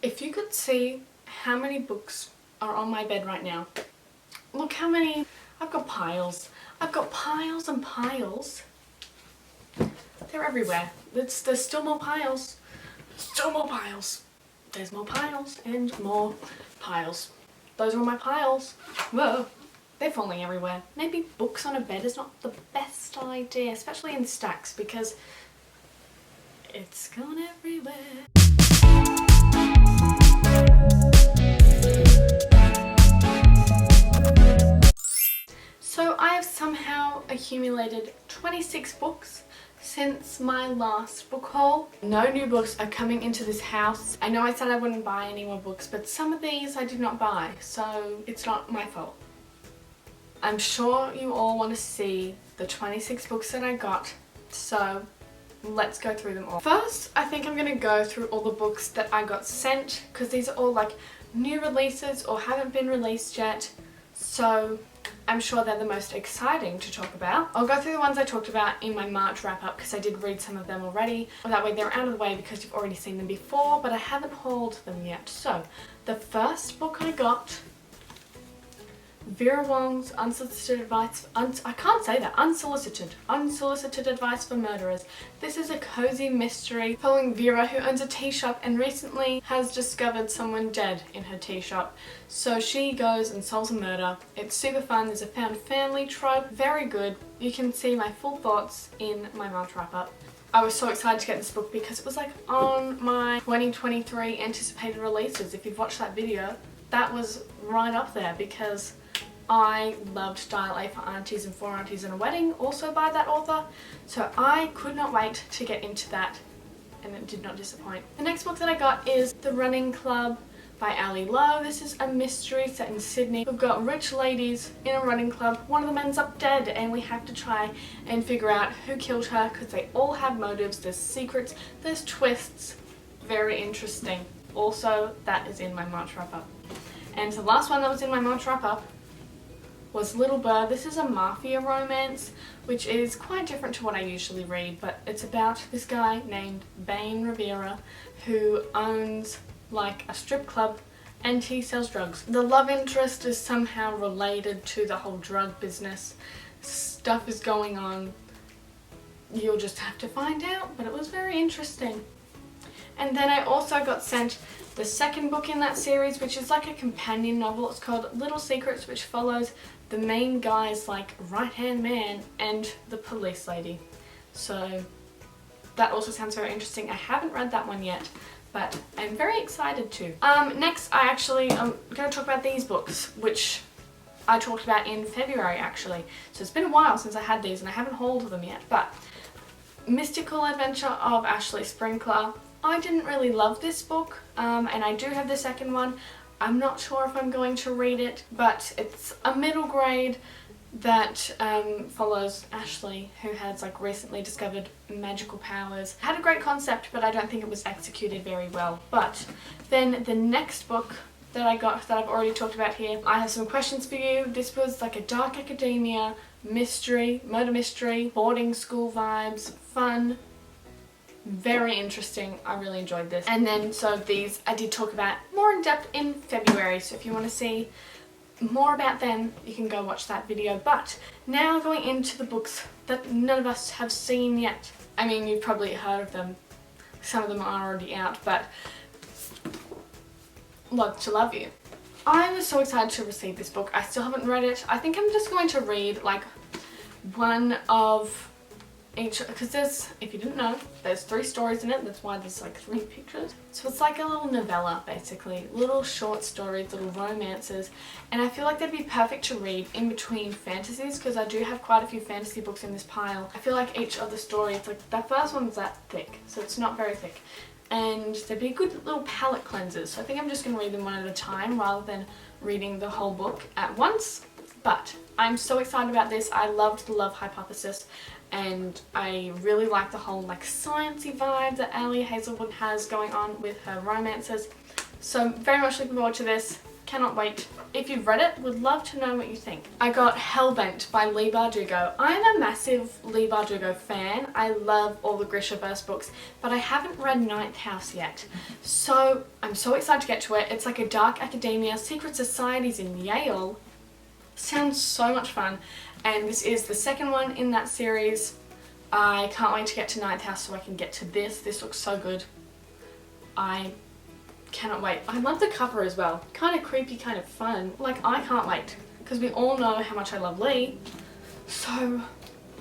If you could see how many books are on my bed right now. Look how many. I've got piles. I've got piles and piles. They're everywhere. There's still more piles. Still more piles. There's more piles and more piles. Those are all my piles. Whoa. They're falling everywhere. Maybe books on a bed is not the best idea, especially in stacks, because it's gone everywhere. So I have somehow accumulated 26 books since my last book haul. No new books are coming into this house. I know I said I wouldn't buy any more books, but some of these I did not buy, so it's not my fault. I'm sure you all want to see the 26 books that I got, so let's go through them all. First, I think I'm going to go through all the books that I got sent, because these are all like new releases or haven't been released yet, so I'm sure they're the most exciting to talk about. I'll go through the ones I talked about in my March wrap-up because I did read some of them already. That way they're out of the way because you've already seen them before, but I haven't hauled them yet. So, the first book I got, Vera Wong's Unsolicited Advice, Unsolicited Advice for Murderers. This is a cozy mystery following Vera, who owns a tea shop and recently has discovered someone dead in her tea shop. So she goes and solves a murder. It's super fun. There's a found family trope. Very good. You can see my full thoughts in my March wrap-up. I was so excited to get this book because it was like on my 2023 anticipated releases. If you've watched that video, that was right up there because I loved Dial A for Aunties and Four Aunties and a Wedding, also by that author, so I could not wait to get into that, and it did not disappoint. The next book that I got is The Running Club by Ali Lowe. This is a mystery set in Sydney. We've got rich ladies in a running club. One of them ends up dead and we have to try and figure out who killed her because they all have motives, there's secrets, there's twists. Very interesting. Also, that is in my March wrap-up. And the last one that was in my March wrap-up was Little Bird. This is a mafia romance, which is quite different to what I usually read, but it's about this guy named Bane Rivera who owns like a strip club and he sells drugs. The love interest is somehow related to the whole drug business. Stuff is going on. You'll just have to find out, but it was very interesting. And then I also got sent the second book in that series, which is like a companion novel. It's called Little Secrets, which follows the main guy's like right-hand man and the police lady. So that also sounds very interesting. I haven't read that one yet, but I'm very excited to. Next, I'm going to talk about these books, which I talked about in February actually. So it's been a while since I had these and I haven't hauled them yet, but Mystical Adventure of Ashley Sprinkler. I didn't really love this book, and I do have the second one. I'm not sure if I'm going to read it, but it's a middle grade that follows Ashley, who has like recently discovered magical powers. Had a great concept, but I don't think it was executed very well. But then the next book that I got, that I've already talked about here, I have some questions for you. This was like a dark academia, mystery, murder mystery, boarding school vibes, fun. Very interesting. I really enjoyed this. And then so these I did talk about more in depth in February, so if you want to see more about them you can go watch that video. But now going into the books that none of us have seen yet. I mean, you've probably heard of them, some of them are already out, but Love to Love You. I was so excited to receive this book. I still haven't read it. I think I'm just going to read like one of each, because there's, if you didn't know, there's 3 stories in it. That's why there's like 3 pictures. So it's like a little novella basically, little short stories, little romances, and I feel like they'd be perfect to read in between fantasies because I do have quite a few fantasy books in this pile. I feel like each of the stories, like that first one's that thick, so it's not very thick, and they'd be good little palette cleansers. So I think I'm just going to read them one at a time rather than reading the whole book at once. But I'm so excited about this. I loved The Love Hypothesis, and I really like the whole like sciencey vibe that Ali Hazelwood has going on with her romances. So very much looking forward to this. Cannot wait. If you've read it, would love to know what you think. I got Hellbent by Leigh Bardugo. I'm a massive Leigh Bardugo fan. I love all the Grishaverse books, but I haven't read Ninth House yet. So I'm so excited to get to it. It's like a dark academia, secret societies in Yale. Sounds so much fun. And this is the second one in that series. I can't wait to get to Ninth House so I can get to this. This looks so good. I cannot wait. I love the cover as well. Kind of creepy, kind of fun. Like, I can't wait. Because we all know how much I love Leigh. So,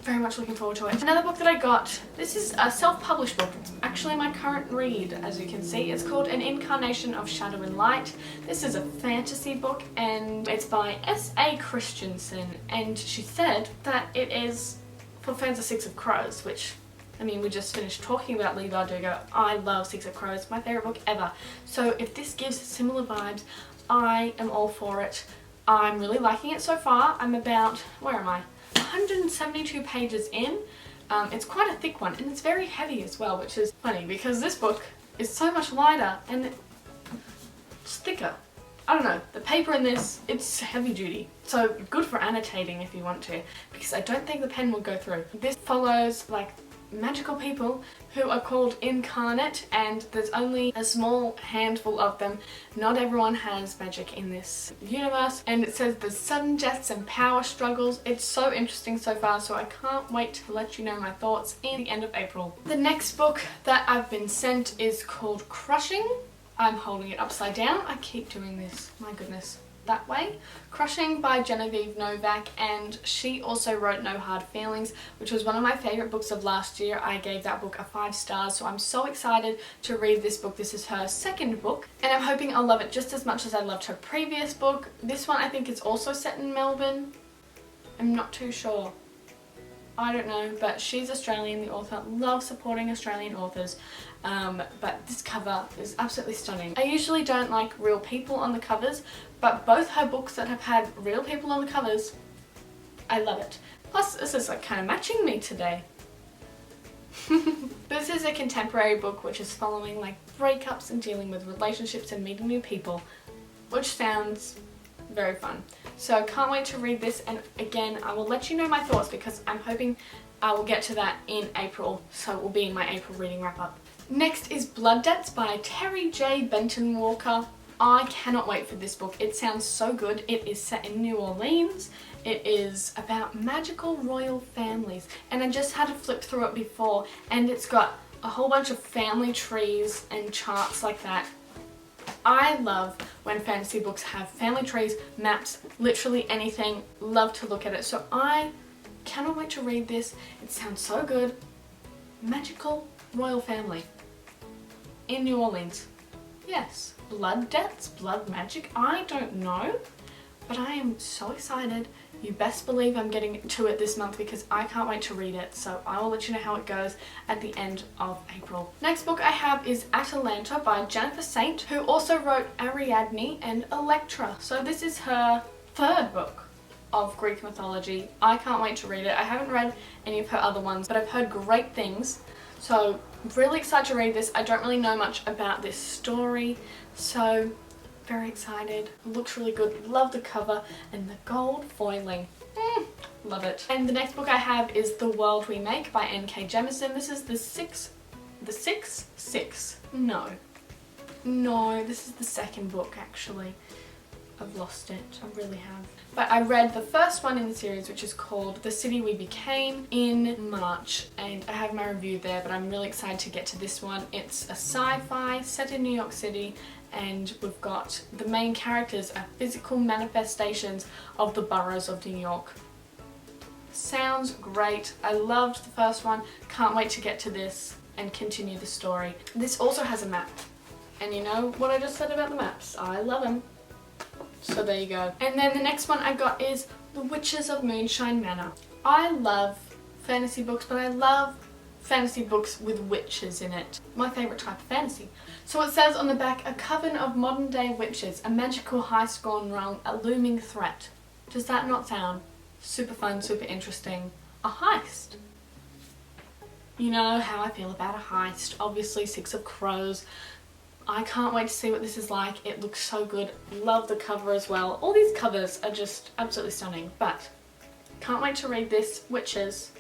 very much looking forward to it. Another book that I got. This is a self-published book. It's actually my current read, as you can see. It's called An Incarnation of Shadow and Light. This is a fantasy book and it's by S.A. Christensen. And she said that it is for fans of Six of Crows, which, I mean, we just finished talking about Leigh Bardugo. I love Six of Crows, my favourite book ever. So if this gives similar vibes, I am all for it. I'm really liking it so far. I'm about, where am I? 172 pages in. It's quite a thick one and it's very heavy as well, which is funny because this book is so much lighter and it's thicker. I don't know, the paper in this, it's heavy duty. So good for annotating if you want to, because I don't think the pen will go through. This follows like magical people who are called incarnate and there's only a small handful of them. Not everyone has magic in this universe, and it says there's sudden deaths and power struggles. It's so interesting so far, so I can't wait to let you know my thoughts in the end of April. The next book that I've been sent is called Crushing. I'm holding it upside down. I keep doing this, my goodness. That way. Crushing by Genevieve Novak, and she also wrote No Hard Feelings, which was one of my favourite books of last year. I gave that book a 5 stars, so I'm so excited to read this book. This is her second book, and I'm hoping I'll love it just as much as I loved her previous book. This one I think is also set in Melbourne. I'm not too sure. I don't know, but she's Australian, the author. Love supporting Australian authors. But this cover is absolutely stunning. I usually don't like real people on the covers, but both her books that have had real people on the covers, I love it. Plus, this is like kind of matching me today. This is a contemporary book which is following like breakups and dealing with relationships and meeting new people, which sounds very fun. So I can't wait to read this, and again I will let you know my thoughts because I'm hoping I will get to that in April, so it will be in my April reading wrap up. Next is Blood Debts by Terry J. Benton Walker. I cannot wait for this book. It sounds so good. It is set in New Orleans. It is about magical royal families, and I just had to flip through it before, and it's got a whole bunch of family trees and charts like that. I love when fantasy books have family trees, maps, literally anything. Love to look at it. So I cannot wait to read this. It sounds so good. Magical royal family in New Orleans. Yes. Blood debts, blood magic, I don't know. But I am so excited. You best believe I'm getting to it this month because I can't wait to read it. So I will let you know how it goes at the end of April. Next book I have is Atalanta by Jennifer Saint, who also wrote Ariadne and Electra. So this is her third book of Greek mythology. I can't wait to read it. I haven't read any of her other ones, but I've heard great things. So I'm really excited to read this. I don't really know much about this story, so very excited. Looks really good. Love the cover and the gold foiling. Love it. And the next book I have is The World We Make by N.K. Jemisin. This is the sixth? No, this is the second book actually. I've lost it. I really have. But I read the first one in the series, which is called The City We Became, in March, and I have my review there, but I'm really excited to get to this one. It's a sci-fi set in New York City, and we've got the main characters are physical manifestations of the boroughs of New York. Sounds great. I loved the first one. Can't wait to get to this and continue the story. This also has a map, and you know what I just said about the maps. I love them. So there you go. And then the next one I got is The Witches of Moonshine Manor. I love fantasy books, but I love fantasy books with witches in it. My favourite type of fantasy. So it says on the back, a coven of modern day witches, a magical high-scorn realm, a looming threat. Does that not sound super fun, super interesting? A heist. You know how I feel about a heist. Obviously Six of Crows. I can't wait to see what this is like. It looks so good. Love the cover as well. All these covers are just absolutely stunning, but can't wait to read this, Witches.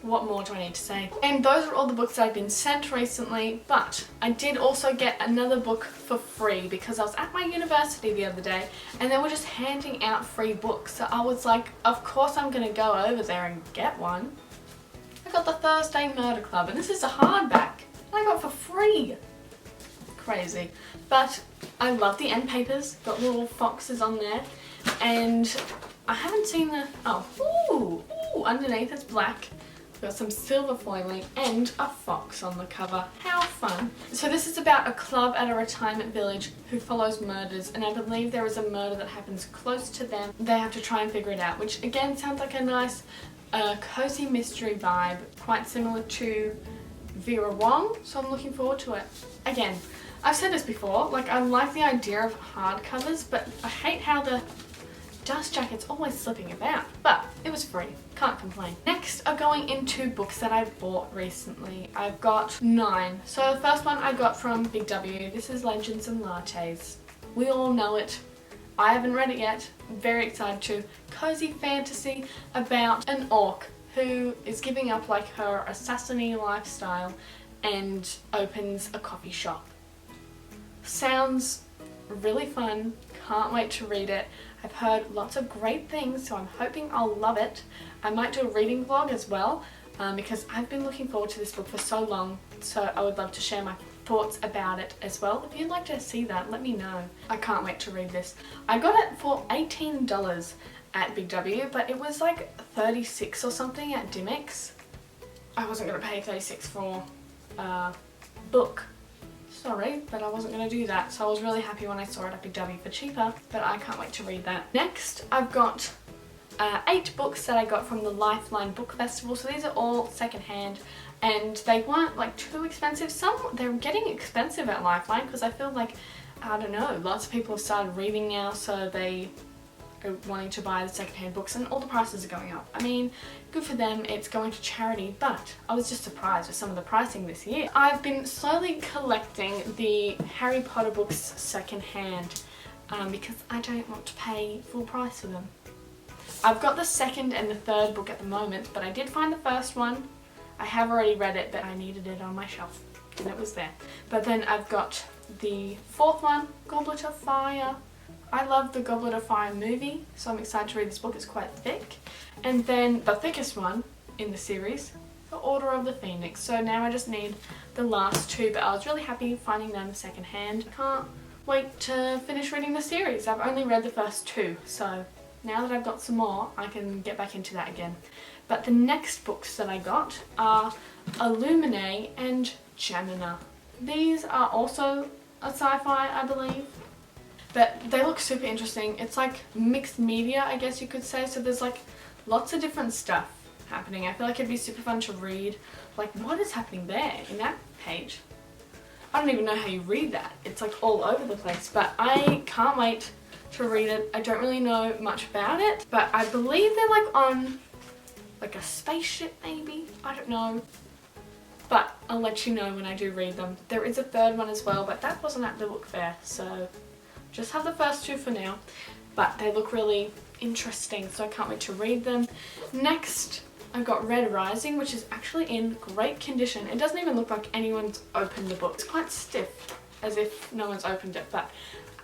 What more do I need to say? And those are all the books that I've been sent recently, but I did also get another book for free because I was at my university the other day and they were just handing out free books. So I was like, of course I'm going to go over there and get one. I got the Thursday Murder Club and this is a hardback and I got for free. Crazy. But I love the end papers, got little foxes on there, and I haven't seen the, ooh, underneath it's black. Got some silver foiling and a fox on the cover. How fun. So this is about a club at a retirement village who follows murders, and I believe there is a murder that happens close to them. They have to try and figure it out, which again sounds like a nice cozy mystery vibe, quite similar to Vera Wong, so I'm looking forward to it. Again, I've said this before, like I like the idea of hardcovers, but I hate how the dust jacket's always slipping about, but it was free, can't complain. Next are going into books that I've bought recently. I've got 9. So the first one I got from Big W. This is Legends and Lattes. We all know it. I haven't read it yet. I'm very excited to. Cozy fantasy about an orc who is giving up like her assassiny lifestyle and opens a coffee shop. Sounds really fun. Can't wait to read it. I've heard lots of great things, so I'm hoping I'll love it. I might do a reading vlog as well, because I've been looking forward to this book for so long, so I would love to share my thoughts about it as well. If you'd like to see that, let me know. I can't wait to read this. I got it for $18 at Big W, but it was like $36 or something at Dimmicks. I wasn't going to pay $36 for a book. Sorry, but I wasn't going to do that, so I was really happy when I saw it at Big W for cheaper, but I can't wait to read that. Next, I've got 8 books that I got from the Lifeline Book Festival, so these are all secondhand, and they weren't like too expensive. They're getting expensive at Lifeline because I feel like, I don't know, lots of people have started reading now, so they are wanting to buy the secondhand books and all the prices are going up. I mean, good for them, it's going to charity, but I was just surprised with some of the pricing this year. I've been slowly collecting the Harry Potter books secondhand because I don't want to pay full price for them. I've got the second and the third book at the moment, but I did find the first one. I have already read it, but I needed it on my shelf and it was there. But then I've got the fourth one, Goblet of Fire. I love the Goblet of Fire movie, so I'm excited to read this book. It's quite thick. And then the thickest one in the series, The Order of the Phoenix. So now I just need the last 2, but I was really happy finding them secondhand. Can't wait to finish reading the series. I've only read the first 2, so now that I've got some more, I can get back into that again. But the next books that I got are Illuminae and Janina. These are also a sci-fi, I believe. But they look super interesting. It's like mixed media, I guess you could say. So there's like lots of different stuff happening. I feel like it'd be super fun to read. Like, what is happening there in that page? I don't even know how you read that. It's like all over the place. But I can't wait to read it. I don't really know much about it, but I believe they're like on like a spaceship maybe. I don't know. But I'll let you know when I do read them. There is a third one as well, but that wasn't at the book fair, so just have the first 2 for now, but they look really interesting, so I can't wait to read them. Next, I've got Red Rising, which is actually in great condition. It doesn't even look like anyone's opened the book. It's quite stiff, as if no one's opened it, but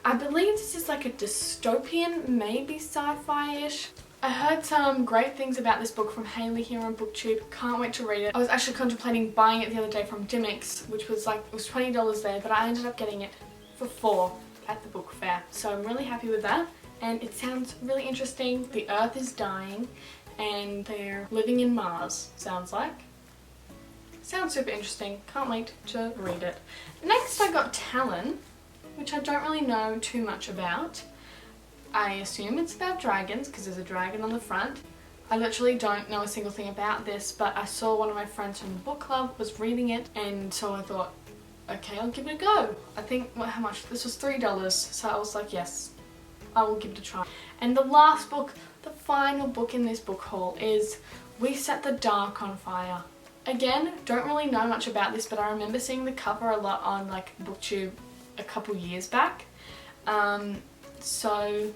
I believe this is like a dystopian, maybe sci-fi-ish. I heard some great things about this book from Hayley here on BookTube. Can't wait to read it. I was actually contemplating buying it the other day from Dimmicks, which was like, it was $20 there, but I ended up getting it for $4 at the book fair. So I'm really happy with that, and it sounds really interesting. The Earth is dying and they're living in Mars, sounds like. Sounds super interesting. Can't wait to read it. Next I got Talon, which I don't really know too much about. I assume it's about dragons because there's a dragon on the front. I literally don't know a single thing about this, but I saw one of my friends from the book club was reading it, and so I thought, okay, I'll give it a go. I think, how much? This was $3, so I was like, yes, I will give it a try. And the last book, the final book in this book haul is We Set the Dark on Fire. Again, don't really know much about this, but I remember seeing the cover a lot on like BookTube a couple years back. So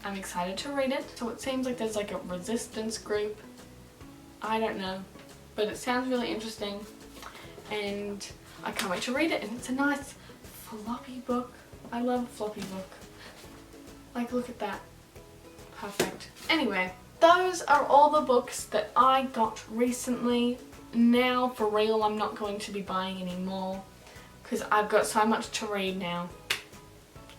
I'm excited to read it. So it seems like there's like a resistance group. I don't know, but it sounds really interesting and I can't wait to read it. And it's a nice floppy book. I love a floppy book. Like, look at that. Perfect. Anyway, those are all the books that I got recently. Now, for real, I'm not going to be buying any more because I've got so much to read now.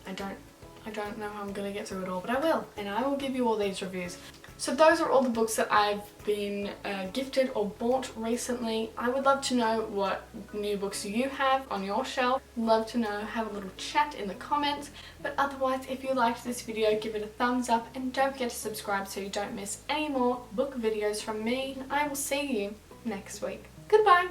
I don't know how I'm going to get through it all, but I will. And I will give you all these reviews. So those are all the books that I've been gifted or bought recently. I would love to know what new books you have on your shelf. Love to know, have a little chat in the comments. But otherwise, if you liked this video, give it a thumbs up and don't forget to subscribe so you don't miss any more book videos from me. And I will see you next week. Goodbye!